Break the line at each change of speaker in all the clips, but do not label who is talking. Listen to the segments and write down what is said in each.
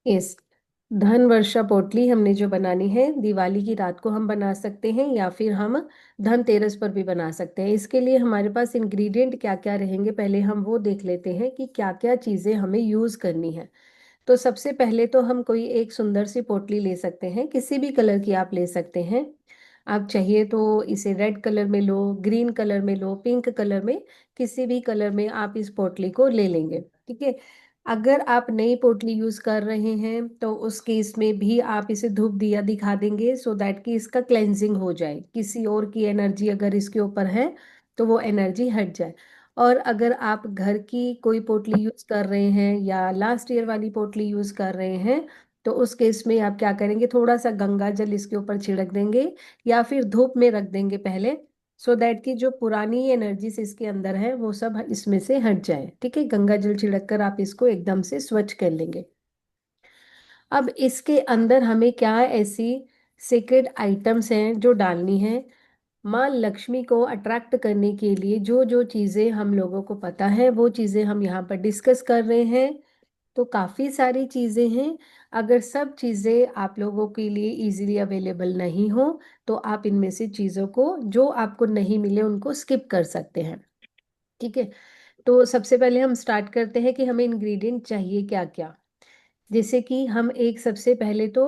इस धन वर्षा पोटली हमने जो बनानी है, दिवाली की रात को हम बना सकते हैं या फिर हम धनतेरस पर भी बना सकते हैं। इसके लिए हमारे पास इंग्रेडिएंट क्या क्या रहेंगे, पहले हम वो देख लेते हैं कि क्या क्या चीज़ें हमें यूज़ करनी है। तो सबसे पहले तो हम कोई एक सुंदर सी पोटली ले सकते हैं, किसी भी कलर की आप ले सकते हैं। आप चाहिए तो इसे रेड कलर में लो, ग्रीन कलर में लो, पिंक कलर में, किसी भी कलर में आप इस पोटली को ले लेंगे। ठीक है। अगर आप नई पोटली यूज कर रहे हैं तो उस केस में भी आप इसे धूप दिया दिखा देंगे, सो दैट कि इसका क्लेंजिंग हो जाए, किसी और की एनर्जी अगर इसके ऊपर है तो वो एनर्जी हट जाए। और अगर आप घर की कोई पोटली यूज कर रहे हैं या लास्ट ईयर वाली पोटली यूज कर रहे हैं तो उस केस में आप क्या करेंगे, थोड़ा सा गंगा जल इसके ऊपर छिड़क देंगे या फिर धूप में रख देंगे पहले, सो दैट कि जो पुरानी एनर्जीज इसके अंदर है वो सब इसमें से हट जाए। ठीक है, गंगा जल छिड़क कर आप इसको एकदम से स्वच्छ कर लेंगे। अब इसके अंदर हमें क्या ऐसी सीक्रेट आइटम्स हैं जो डालनी है। माँ लक्ष्मी को अट्रैक्ट करने के लिए जो जो चीज़ें हम लोगों को पता है वो चीज़ें हम यहाँ पर डिस्कस कर रहे हैं। तो काफ़ी सारी चीज़ें हैं। अगर सब चीज़ें आप लोगों के लिए इजीली अवेलेबल नहीं हो तो आप इनमें से चीज़ों को जो आपको नहीं मिले उनको स्किप कर सकते हैं। ठीक है। तो सबसे पहले हम स्टार्ट करते हैं कि हमें इंग्रेडिएंट चाहिए क्या क्या। जैसे कि हम एक सबसे पहले तो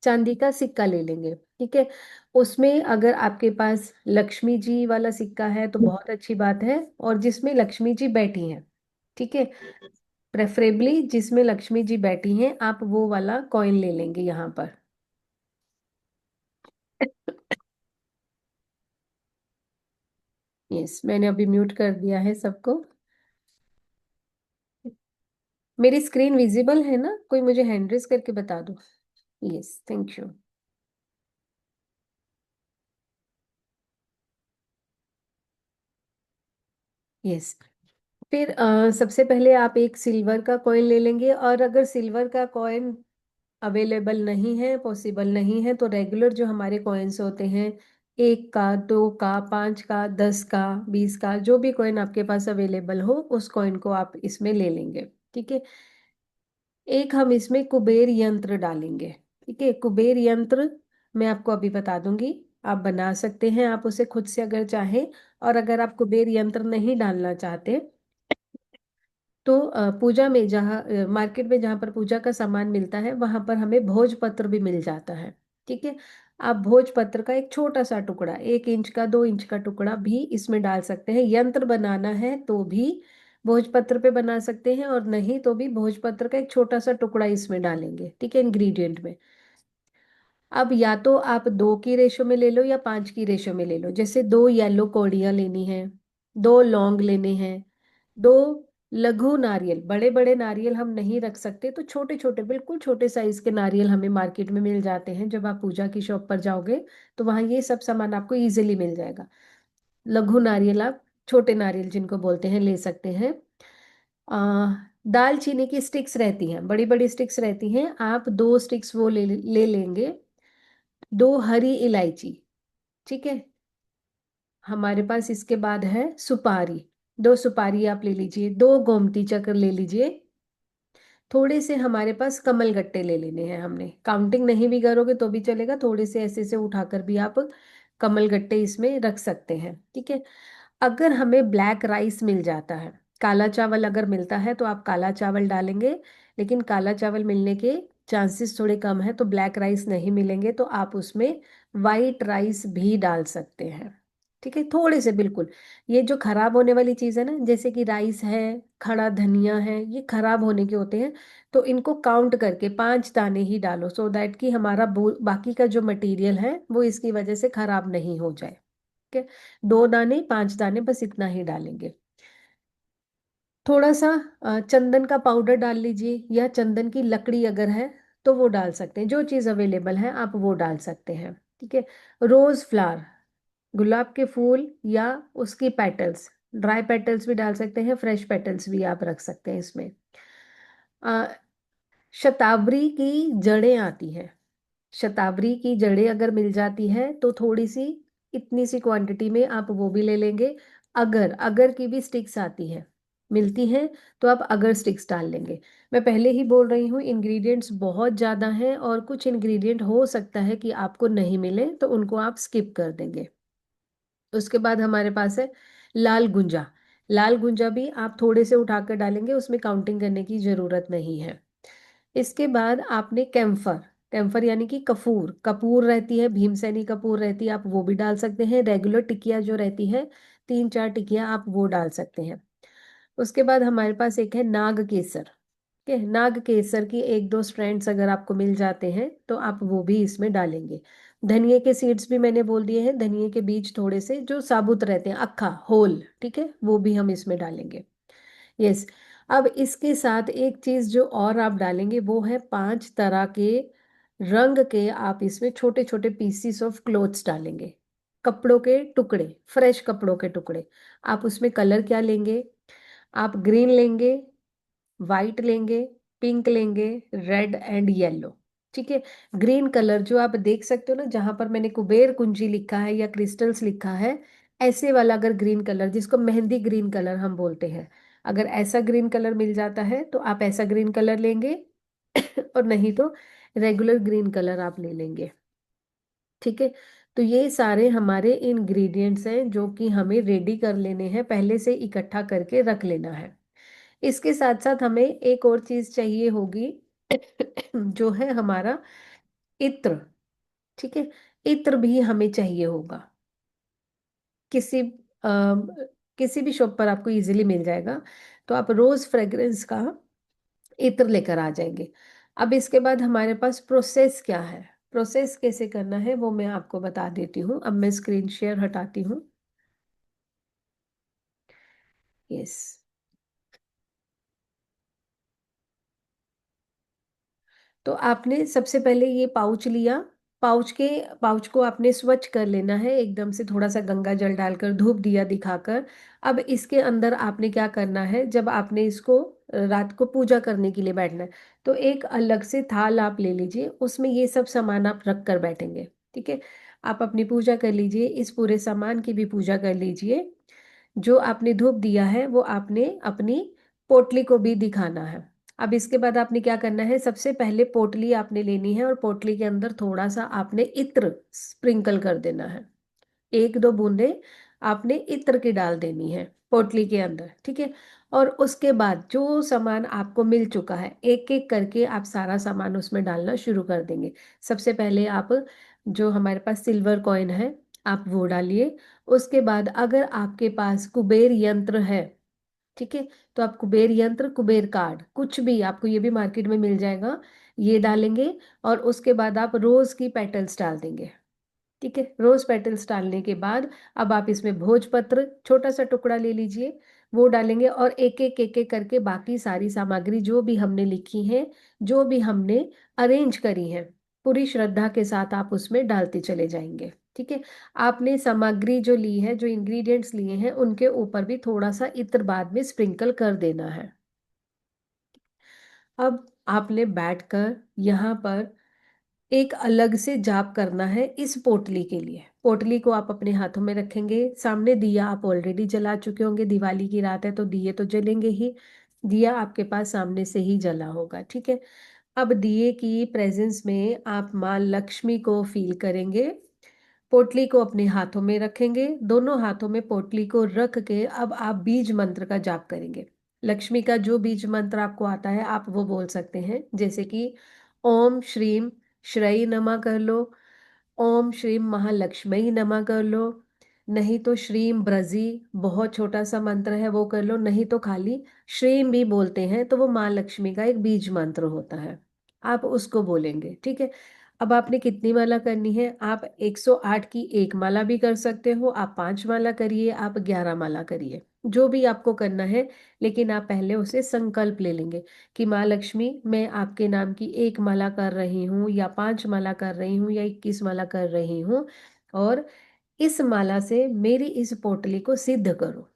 चांदी का सिक्का ले लेंगे। ठीक है। उसमें अगर आपके पास लक्ष्मी जी वाला सिक्का है तो बहुत अच्छी बात है, और जिसमें लक्ष्मी जी बैठी हैं। ठीक है। प्रेफरेबली जिसमें लक्ष्मी जी बैठी हैं आप वो वाला कॉइन ले लेंगे यहाँ पर। यस, मैंने अभी म्यूट कर दिया है सबको। मेरी स्क्रीन विजिबल है ना? कोई मुझे हैंड रेस करके बता दो। Yes, thank you. यस। फिर सबसे पहले आप एक सिल्वर का कॉइन ले लेंगे, और अगर सिल्वर का कॉइन अवेलेबल नहीं है, पॉसिबल नहीं है, तो रेगुलर जो हमारे कॉइन्स होते हैं, 1 का, 2 का, 5 का, 10 का, 20 का, जो भी कॉइन आपके पास अवेलेबल हो उस कॉइन को आप इसमें ले लेंगे। ठीक है। एक हम इसमें कुबेर यंत्र डालेंगे। ठीक है। कुबेर यंत्र मैं आपको अभी बता दूंगी, आप बना सकते हैं आप उसे खुद से अगर चाहें। और अगर आप कुबेर यंत्र नहीं डालना चाहते तो पूजा में जहाँ मार्केट में जहाँ पर पूजा का सामान मिलता है वहां पर हमें भोजपत्र भी मिल जाता है। ठीक है। आप भोजपत्र का एक छोटा सा टुकड़ा, 1 इंच का, 2 इंच का टुकड़ा भी इसमें डाल सकते हैं। यंत्र बनाना है तो भी भोजपत्र पे बना सकते हैं, और नहीं तो भी भोजपत्र का एक छोटा सा टुकड़ा इसमें डालेंगे। ठीक है, इंग्रेडिएंट में। अब या तो आप 2 की रेशो में ले लो या 5 की रेशो में ले लो। जैसे 2 येलो कौड़ियाँ लेनी है, 2 लौंग लेने हैं, 2 लघु नारियल, बड़े बड़े नारियल हम नहीं रख सकते तो छोटे छोटे, बिल्कुल छोटे साइज के नारियल हमें मार्केट में मिल जाते हैं। जब आप पूजा की शॉप पर जाओगे तो वहाँ ये सब सामान आपको इजीली मिल जाएगा। लघु नारियल आप, छोटे नारियल जिनको बोलते हैं, ले सकते हैं। आ, दालचीनी की स्टिक्स रहती हैं, बड़ी बड़ी स्टिक्स रहती हैं, आप 2 स्टिक्स वो ले लेंगे। 2 हरी इलायची। ठीक है। हमारे पास इसके बाद है सुपारी, 2 सुपारी आप ले लीजिए। 2 गोमती चक्र ले लीजिए। थोड़े से हमारे पास कमल गट्टे ले लेने हैं हमने, काउंटिंग नहीं भी करोगे तो भी चलेगा, थोड़े से ऐसे से उठाकर भी आप कमल गट्टे इसमें रख सकते हैं। ठीक है। अगर हमें ब्लैक राइस मिल जाता है, काला चावल अगर मिलता है तो आप काला चावल डालेंगे, लेकिन काला चावल मिलने के चांसेस थोड़े कम है तो ब्लैक राइस नहीं मिलेंगे तो आप उसमें वाइट राइस भी डाल सकते हैं। ठीक है, थोड़े से, बिल्कुल। ये जो खराब होने वाली चीज़ है ना, जैसे कि राइस है, खड़ा धनिया है, ये खराब होने के होते हैं, तो इनको काउंट करके 5 दाने ही डालो, सो दैट कि हमारा बाकी का जो मटेरियल है वो इसकी वजह से खराब नहीं हो जाए। ठीक है। 2 दाने, 5 दाने, बस इतना ही डालेंगे। थोड़ा सा चंदन का पाउडर डाल लीजिए, या चंदन की लकड़ी अगर है तो वो डाल सकते हैं, जो चीज़ अवेलेबल है आप वो डाल सकते हैं। ठीक है। रोज फ्लावर, गुलाब के फूल या उसकी पेटल्स, ड्राई पेटल्स भी डाल सकते हैं, फ्रेश पेटल्स भी आप रख सकते हैं इसमें। अ, शतावरी की जड़ें आती हैं, शतावरी की जड़ें अगर मिल जाती है तो थोड़ी सी, इतनी सी क्वांटिटी में आप वो भी ले लेंगे। अगर अगर की भी स्टिक्स आती है, मिलती हैं तो आप अगर स्टिक्स डाल लेंगे। मैं पहले ही बोल रही हूँ इंग्रेडिएंट्स बहुत ज़्यादा हैं और कुछ इंग्रेडिएंट हो सकता है कि आपको नहीं मिले तो उनको आप स्किप कर देंगे। उसके बाद हमारे पास है लाल गुंजा। लाल गुंजा भी आप थोड़े से उठाकर डालेंगे, उसमें काउंटिंग करने की ज़रूरत नहीं है। इसके बाद आपने कैम्फर, कैम्फर यानी कि कपूर, कपूर रहती है, भीमसेनी कपूर रहती है, आप वो भी डाल सकते हैं। रेगुलर टिकिया जो रहती है, 3-4 टिकिया आप वो डाल सकते हैं। उसके बाद हमारे पास एक है नाग केसर। ठीक है, नाग केसर की 1-2 स्ट्रैंड्स अगर आपको मिल जाते हैं तो आप वो भी इसमें डालेंगे। धनिए के सीड्स भी मैंने बोल दिए हैं, धनिए के बीज थोड़े से जो साबुत रहते हैं, अक्खा होल, ठीक है, वो भी हम इसमें डालेंगे। यस। अब इसके साथ एक चीज जो और आप डालेंगे वो है 5 तरह के रंग के, आप इसमें छोटे छोटे पीसीस ऑफ क्लोथ्स डालेंगे, कपड़ों के टुकड़े, फ्रेश कपड़ों के टुकड़े। आप उसमें कलर क्या लेंगे, आप ग्रीन लेंगे, वाइट लेंगे, पिंक लेंगे, रेड एंड येलो। ठीक है। ग्रीन कलर जो आप देख सकते हो ना, जहां पर मैंने कुबेर कुंजी लिखा है या क्रिस्टल्स लिखा है, ऐसे वाला अगर ग्रीन कलर, जिसको मेहंदी ग्रीन कलर हम बोलते हैं, अगर ऐसा ग्रीन कलर मिल जाता है तो आप ऐसा ग्रीन कलर लेंगे और नहीं तो रेगुलर ग्रीन कलर आप ले लेंगे। ठीक है। तो ये सारे हमारे इंग्रेडिएंट्स हैं जो कि हमें रेडी कर लेने हैं, पहले से इकट्ठा करके रख लेना है। इसके साथ साथ हमें एक और चीज चाहिए होगी जो है हमारा इत्र। ठीक है। इत्र भी हमें चाहिए होगा, किसी किसी भी शॉप पर आपको इजीली मिल जाएगा, तो आप रोज फ्रेग्रेंस का इत्र लेकर आ जाएंगे। अब इसके बाद हमारे पास प्रोसेस क्या है, प्रोसेस कैसे करना है वो मैं आपको बता देती हूँ। अब मैं स्क्रीन शेयर हटाती हूँ। यस। तो आपने सबसे पहले ये पाउच लिया, पाउच को आपने स्वच्छ कर लेना है एकदम से, थोड़ा सा गंगा जल डालकर, धूप दिया दिखाकर। अब इसके अंदर आपने क्या करना है, जब आपने इसको रात को पूजा करने के लिए बैठना है, तो एक अलग से थाल आप ले लीजिए, उसमें ये सब सामान आप रख कर बैठेंगे। ठीक है। आप अपनी पूजा कर लीजिए, इस पूरे सामान की भी पूजा कर लीजिए। जो आपने धूप दिया है वो आपने अपनी पोटली को भी दिखाना है। अब इसके बाद आपने क्या करना है, सबसे पहले पोटली आपने लेनी है और पोटली के अंदर थोड़ा सा आपने इत्र स्प्रिंकल कर देना है। 1-2 बूंदे आपने इत्र की डाल देनी है पोटली के अंदर। ठीक है। और उसके बाद जो सामान आपको मिल चुका है, एक एक करके आप सारा सामान उसमें डालना शुरू कर देंगे। सबसे पहले आप जो हमारे पास सिल्वर कॉइन है, आप वो डालिए। उसके बाद अगर आपके पास कुबेर यंत्र है, ठीक है, तो आप कुबेर यंत्र, कुबेर कार्ड, कुछ भी आपको ये भी मार्केट में मिल जाएगा, ये डालेंगे। और उसके बाद आप रोज की पेटल्स डाल देंगे। ठीक है। रोज पेटल्स डालने के बाद अब आप इसमें भोजपत्र छोटा सा टुकड़ा ले लीजिए, वो डालेंगे। और एक एक करके बाकी सारी सामग्री जो भी हमने लिखी है, जो भी हमने अरेंज करी है, पूरी श्रद्धा के साथ आप उसमें डालते चले जाएंगे। ठीक है। आपने सामग्री जो ली है, जो इंग्रेडिएंट्स लिए हैं, उनके ऊपर भी थोड़ा सा इत्र बाद में स्प्रिंकल कर देना है। अब आपने बैठकर यहाँ पर एक अलग से जाप करना है इस पोटली के लिए। पोटली को आप अपने हाथों में रखेंगे, सामने दिया आप ऑलरेडी जला चुके होंगे, दिवाली की रात है तो दिए तो जलेंगे ही, दिया आपके पास सामने से ही जला होगा। ठीक है। अब दिए की प्रेजेंस में आप माँ लक्ष्मी को फील करेंगे, पोटली को अपने हाथों में रखेंगे, दोनों हाथों में पोटली को रख के अब आप बीज मंत्र का जाप करेंगे। लक्ष्मी का जो बीज मंत्र आपको आता है आप वो बोल सकते हैं, जैसे कि ओम श्रीम श्रई नमा कर लो, ओम श्रीम महालक्ष्मी नमा कर लो, नहीं तो श्रीम ब्रजी, बहुत छोटा सा मंत्र है वो कर लो, नहीं तो खाली श्रीम भी बोलते हैं, तो वो माँ लक्ष्मी का एक बीज मंत्र होता है, आप उसको बोलेंगे। ठीक है। अब आपने कितनी माला करनी है, आप 108 की एक माला भी कर सकते हो, आप 5 माला करिए, आप 11 माला करिए, जो भी आपको करना है। लेकिन आप पहले उसे संकल्प ले लेंगे कि माँ लक्ष्मी, मैं आपके नाम की एक माला कर रही हूँ या 5 माला कर रही हूँ या 21 माला कर रही हूँ, और इस माला से मेरी इस पोटली को सिद्ध करो।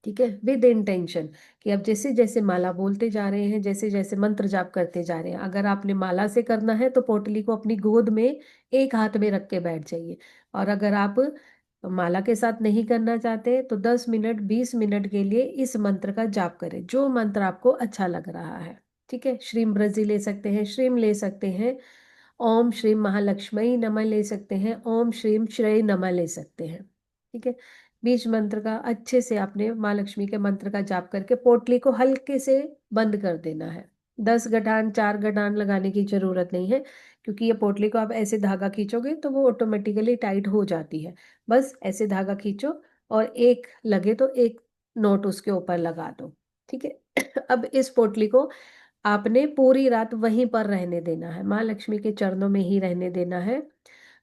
ठीक है। विद इंटेंशन कि अब जैसे जैसे माला बोलते जा रहे हैं, जैसे जैसे मंत्र जाप करते जा रहे हैं, अगर आपने माला से करना है तो पोटली को अपनी गोद में एक हाथ में रख के बैठ जाइए। और अगर आप तो माला के साथ नहीं करना चाहते तो 10 मिनट 20 मिनट के लिए इस मंत्र का जाप करें, जो मंत्र आपको अच्छा लग रहा है। ठीक है, श्रीम ब्रजी ले सकते हैं, श्रीम ले सकते हैं, ओम श्रीम महालक्ष्मी नमः ले सकते हैं, ओम श्रीम श्रेय नमः ले सकते हैं। ठीक है, बीज मंत्र का अच्छे से आपने माँ लक्ष्मी के मंत्र का जाप करके पोटली को हल्के से बंद कर देना है। 10 गठान 4 गठान लगाने की जरूरत नहीं है, क्योंकि ये पोटली को आप ऐसे धागा खींचोगे तो वो ऑटोमेटिकली टाइट हो जाती है। बस ऐसे धागा खींचो और एक लगे तो एक नोट उसके ऊपर लगा दो। ठीक है अब इस पोटली को आपने पूरी रात वहीं पर रहने देना है, माँ लक्ष्मी के चरणों में ही रहने देना है।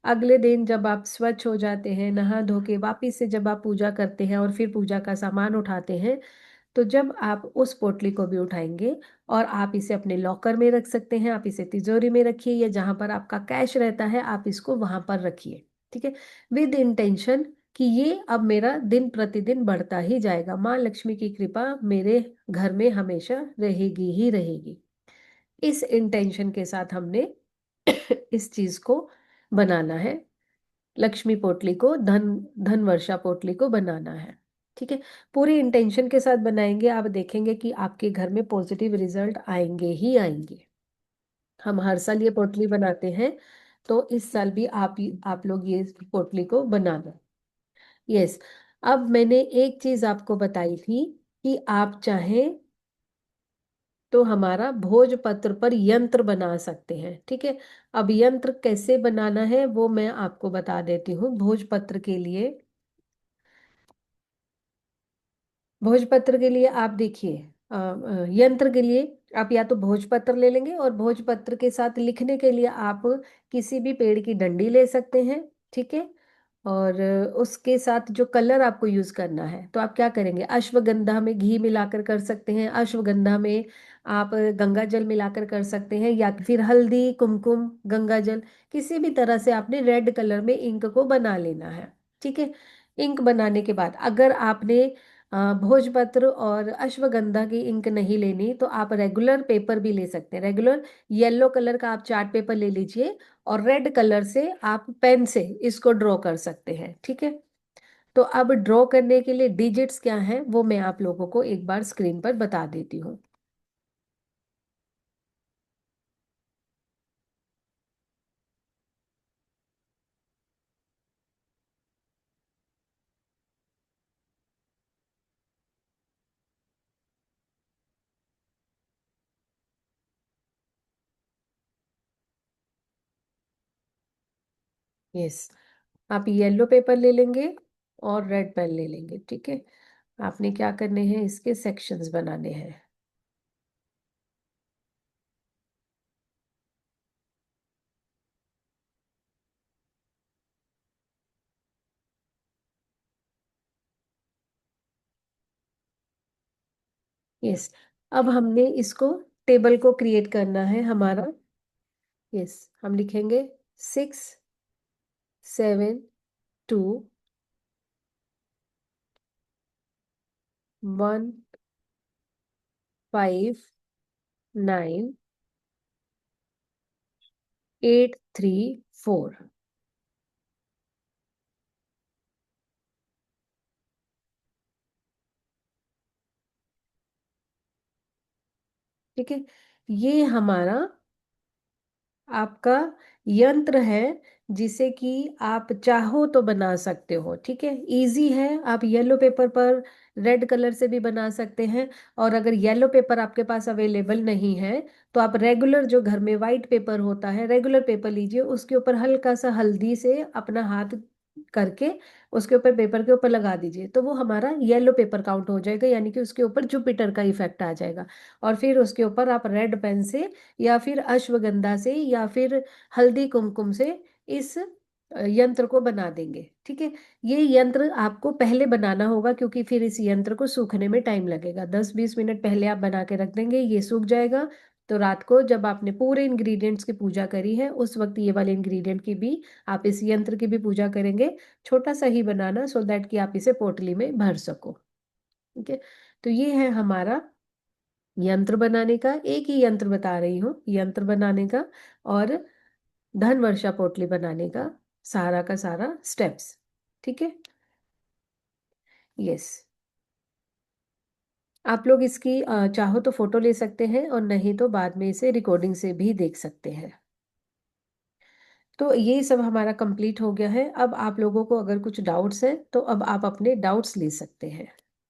अगले दिन जब आप स्वच्छ हो जाते हैं, नहा धो के वापिस से जब आप पूजा करते हैं और फिर पूजा का सामान उठाते हैं, तो जब आप उस पोटली को भी उठाएंगे और आप इसे अपने लॉकर में रख सकते हैं, आप इसे तिजोरी में रखिए या जहां पर आपका कैश रहता है आप इसको वहां पर रखिए। ठीक है, विद इंटेंशन कि ये अब मेरा दिन प्रतिदिन बढ़ता ही जाएगा, माँ लक्ष्मी की कृपा मेरे घर में हमेशा रहेगी ही रहेगी। इस इंटेंशन के साथ हमने इस चीज को बनाना है, लक्ष्मी पोटली को, धन धन वर्षा पोटली को बनाना है। ठीक है, पूरी इंटेंशन के साथ बनाएंगे, आप देखेंगे कि आपके घर में पॉजिटिव रिजल्ट आएंगे ही आएंगे। हम हर साल ये पोटली बनाते हैं, तो इस साल भी आप लोग ये पोटली को बनाना। यस, अब मैंने एक चीज आपको बताई थी कि आप चाहें तो हमारा भोजपत्र पर यंत्र बना सकते हैं। ठीक है, अब यंत्र कैसे बनाना है वो मैं आपको बता देती हूँ। भोजपत्र के लिए, भोजपत्र के लिए आप देखिए, यंत्र के लिए आप या तो भोजपत्र ले लेंगे और भोजपत्र के साथ लिखने के लिए आप किसी भी पेड़ की डंडी ले सकते हैं। ठीक है, और उसके साथ जो कलर आपको यूज करना है तो आप क्या करेंगे, अश्वगंधा में घी मिलाकर कर सकते हैं, अश्वगंधा में आप गंगा जल मिलाकर कर सकते हैं, या फिर हल्दी कुमकुम गंगा जल, किसी भी तरह से आपने रेड कलर में इंक को बना लेना है। ठीक है, इंक बनाने के बाद अगर आपने भोजपत्र और अश्वगंधा की इंक नहीं लेनी तो आप रेगुलर पेपर भी ले सकते हैं, रेगुलर येलो कलर का आप चार्ट पेपर ले लीजिए और रेड कलर से आप पेन से इसको ड्रॉ कर सकते हैं। ठीक है, तो अब ड्रॉ करने के लिए डिजिट्स क्या हैं वो मैं आप लोगों को एक बार स्क्रीन पर बता देती हूँ। यस, आप येलो पेपर ले लेंगे और रेड पेन ले लेंगे। ठीक है, आपने क्या करने हैं, इसके सेक्शंस बनाने हैं। यस, अब हमने इसको टेबल को क्रिएट करना है हमारा। यस, हम लिखेंगे 6, 7, 2, 1, 5, 9, 8, 3, 4। ठीक है, ये हमारा आपका यंत्र है, जिसे कि आप चाहो तो बना सकते हो। ठीक है, इजी है, आप येलो पेपर पर रेड कलर से भी बना सकते हैं, और अगर येलो पेपर आपके पास अवेलेबल नहीं है तो आप रेगुलर जो घर में वाइट पेपर होता है, रेगुलर पेपर लीजिए, उसके ऊपर हल्का सा हल्दी से अपना हाथ करके उसके ऊपर, पेपर के ऊपर लगा दीजिए, तो वो हमारा येलो पेपर काउंट हो जाएगा, यानी कि उसके ऊपर जुपिटर का इफेक्ट आ जाएगा। और फिर उसके ऊपर आप रेड पेन से या फिर अश्वगंधा से या फिर हल्दी कुमकुम से इस यंत्र को बना देंगे। ठीक है, ये यंत्र आपको पहले बनाना होगा, क्योंकि फिर इस यंत्र को सूखने में टाइम लगेगा। 10-20 मिनट पहले आप बना के रख देंगे, ये सूख जाएगा, तो रात को जब आपने पूरे इंग्रेडिएंट्स की पूजा करी है उस वक्त ये वाले इंग्रेडिएंट की भी, आप इस यंत्र की भी पूजा करेंगे। छोटा सा ही बनाना, सो दैट कि आप इसे पोटली में भर सको। ठीक है, तो ये है हमारा यंत्र बनाने का, एक ही यंत्र बता रही हूँ, यंत्र बनाने का और धन वर्षा पोटली बनाने का सारा स्टेप्स। ठीक है। यस। आप लोग इसकी चाहो तो फोटो ले सकते हैं और नहीं तो बाद में इसे रिकॉर्डिंग से भी देख सकते हैं। तो ये सब हमारा कंप्लीट हो गया है। अब आप लोगों को अगर कुछ डाउट्स हैं तो अब आप अपने डाउट्स ले सकते हैं।